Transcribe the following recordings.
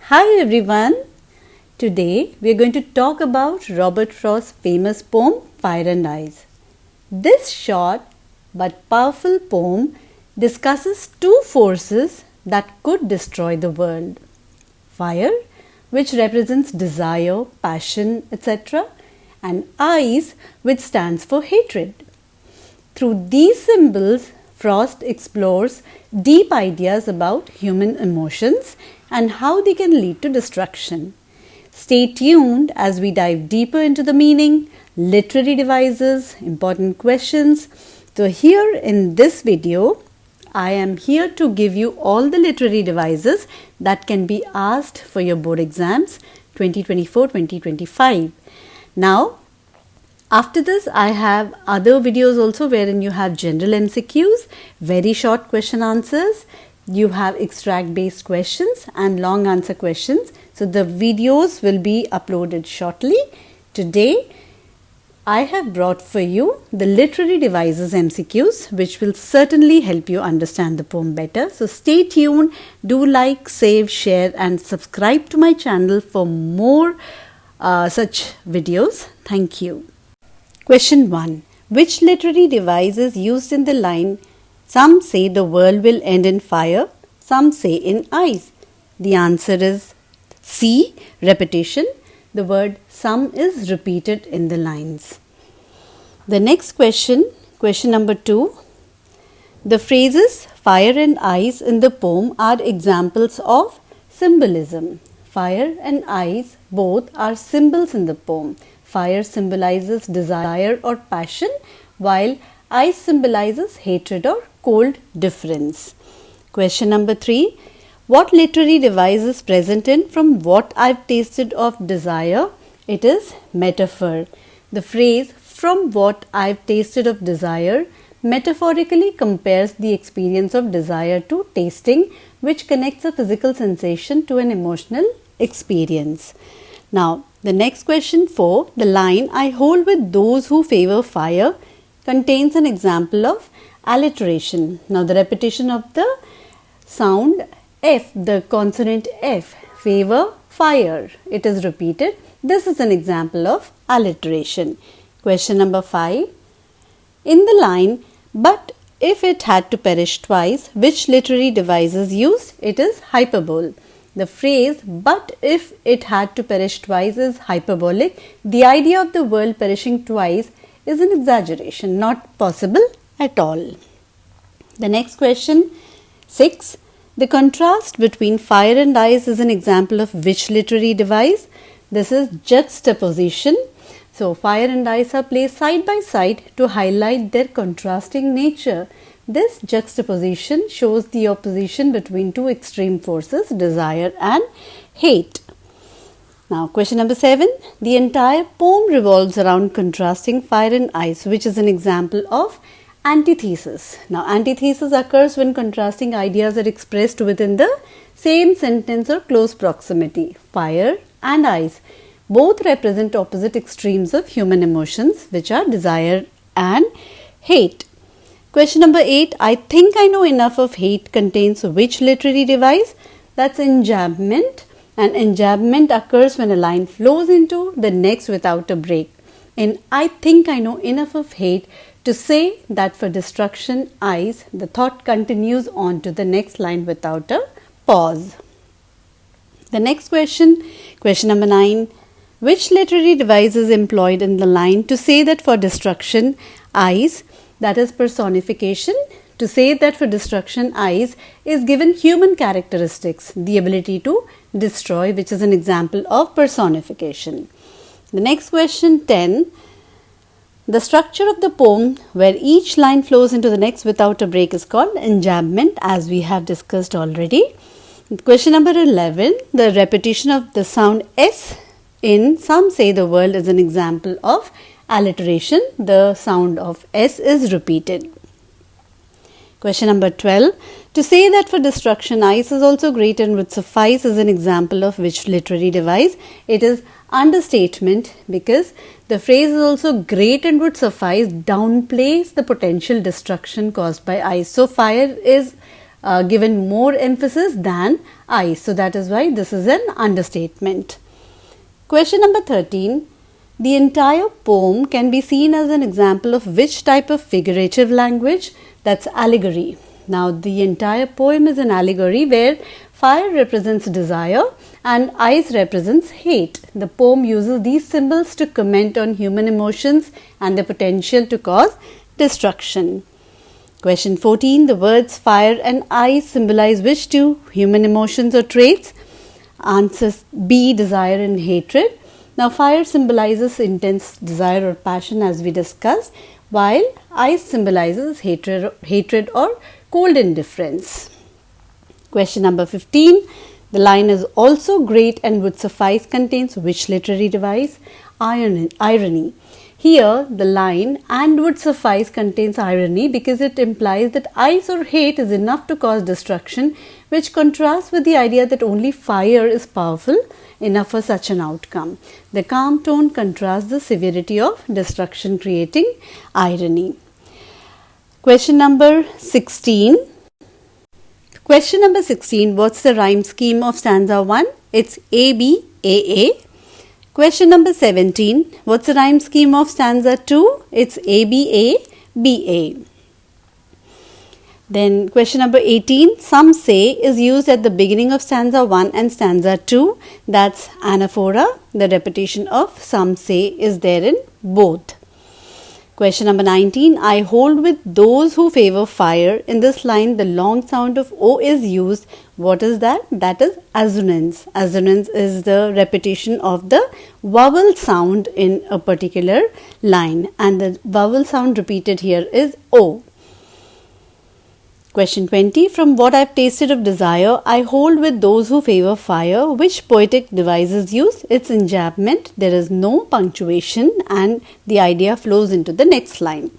Hi everyone. Today we are going to talk about Robert Frost's famous poem Fire and Ice. This short but powerful poem discusses two forces that could destroy the world. Fire, which represents desire, passion, etc., and ice, which stands for hatred. Through these symbols, Frost explores deep ideas about human emotions and how they can lead to destruction. Stay tuned as we dive deeper into the meaning, literary devices, important questions. So here in this video, I am here to give you all the literary devices that can be asked for your board exams 2024-2025. Now, after this, I have other videos also wherein you have general MCQs, very short question answers, you have extract based questions and long answer questions. So the videos will be uploaded shortly. Today, I have brought for you the literary devices MCQs, which will certainly help you understand the poem better. So stay tuned, do like, save, share and subscribe to my channel for more such videos. Thank you. Question 1. Which literary device is used in the line, "Some say the world will end in fire, some say in ice"? The answer is C. Repetition. The word "some" is repeated in the lines. The next question number 2. The phrases fire and ice in the poem are examples of symbolism. Fire and ice both are symbols in the poem. Fire symbolizes desire or passion, while ice symbolizes hatred or cold difference. Question number 3. What literary device is present in "From what I've tasted of desire"? It is metaphor. The phrase "from what I've tasted of desire" metaphorically compares the experience of desire to tasting, which connects a physical sensation to an emotional experience. Now, the next question 4. The line "I hold with those who favor fire" contains an example of alliteration. Now, the repetition of the sound F, the consonant F, favor, fire, it is repeated. This is an example of alliteration. Question number 5. In the line, "But if it had to perish twice," which literary device is used? It is hyperbole. The phrase "but if it had to perish twice" is hyperbolic. The idea of the world perishing twice is an exaggeration, not possible at all. The next question 6. The contrast between fire and ice is an example of which literary device? This is juxtaposition. So fire and ice are placed side by side to highlight their contrasting nature. This juxtaposition shows the opposition between two extreme forces, desire and hate. Now, question number 7. The entire poem revolves around contrasting fire and ice, which is an example of antithesis. Now, antithesis occurs when contrasting ideas are expressed within the same sentence or close proximity. Fire and ice both represent opposite extremes of human emotions, which are desire and hate. Question number 8. I think I know enough of hate contains which literary device? That's enjambment. And enjambment occurs when a line flows into the next without a break. In I think I know enough of hate, to say that for destruction ice, the thought continues on to the next line without a pause. The next question number 9. Which literary device is employed in the line to say that for destruction ice, that is personification? To say that for destruction ice is given human characteristics, the ability to destroy, which is an example of personification. The next question 10. The structure of the poem where each line flows into the next without a break is called enjambment, as we have discussed already. Question number 11. The repetition of the sound S in "Some Say the World" is an example of alliteration. The sound of S is repeated. Question number 12. To say that for destruction ice is also great and would suffice is an example of which literary device? It is understatement, because the phrase is also great and would suffice downplays the potential destruction caused by ice. So fire is given more emphasis than ice. So that is why this is an understatement. Question number 13. The entire poem can be seen as an example of which type of figurative language? That's allegory. Now the entire poem is an allegory where fire represents desire and ice represents hate. The poem uses these symbols to comment on human emotions and the potential to cause destruction. Question 14. The words fire and ice symbolize which two human emotions or traits? Answers B. Desire and hatred. Now fire symbolizes intense desire or passion as we discussed, while ice symbolizes hatred or cold indifference. Question number 15. The line is also great and would suffice contains which literary device? Irony. Here the line and would suffice contains irony because it implies that ice or hate is enough to cause destruction, which contrasts with the idea that only fire is powerful enough for such an outcome. The calm tone contrasts the severity of destruction, creating irony. Question number 16. Question number 16. What's the rhyme scheme of stanza 1? It's A, B, A, A. Question number 17. What's the rhyme scheme of stanza 2? It's A, B, A, B, A. Then question number 18. Some say is used at the beginning of stanza 1 and stanza 2. That's anaphora. The repetition of some say is there in both. Question number 19. I hold with those who favor fire. In this line, the long sound of O is used. What is that? That is assonance. Assonance is the repetition of the vowel sound in a particular line. And the vowel sound repeated here is O. Question 20. From what I have tasted of desire, I hold with those who favor fire. Which poetic device is used? It's enjambment. There is no punctuation and the idea flows into the next line.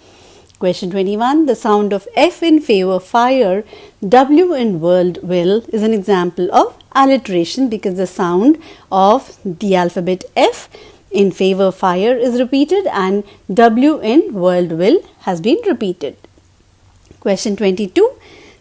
Question 21. The sound of F in favor fire, W in world will is an example of alliteration because the sound of the alphabet F in favor fire is repeated and W in world will has been repeated. Question 22.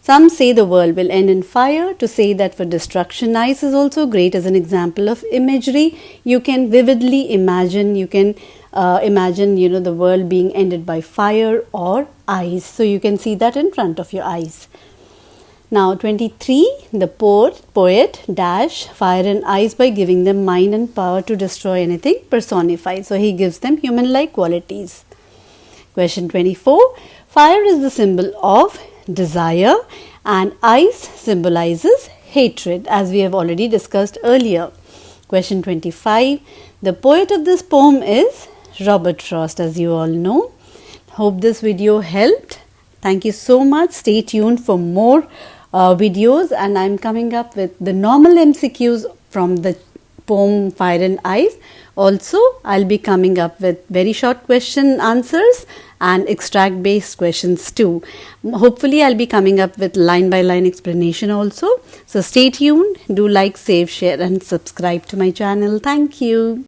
Some say the world will end in fire. To say that for destruction, ice is also great as an example of imagery. You can vividly imagine, imagine, the world being ended by fire or ice. So you can see that in front of your eyes. Now 23, the poet dash fire and ice by giving them mind and power to destroy anything personified. So he gives them human-like qualities. Question 24, fire is the symbol of desire and ice symbolizes hatred as we have already discussed earlier. Question 25, the poet of this poem is Robert Frost, as you all know. Hope this video helped. Thank you so much. Stay tuned for more videos, and I'm coming up with the normal MCQs from the poem Fire and Ice. Also, I'll be coming up with very short question answers and extract based questions too. Hopefully, I'll be coming up with line by line explanation also. So stay tuned. Do like, save, share and subscribe to my channel. Thank you.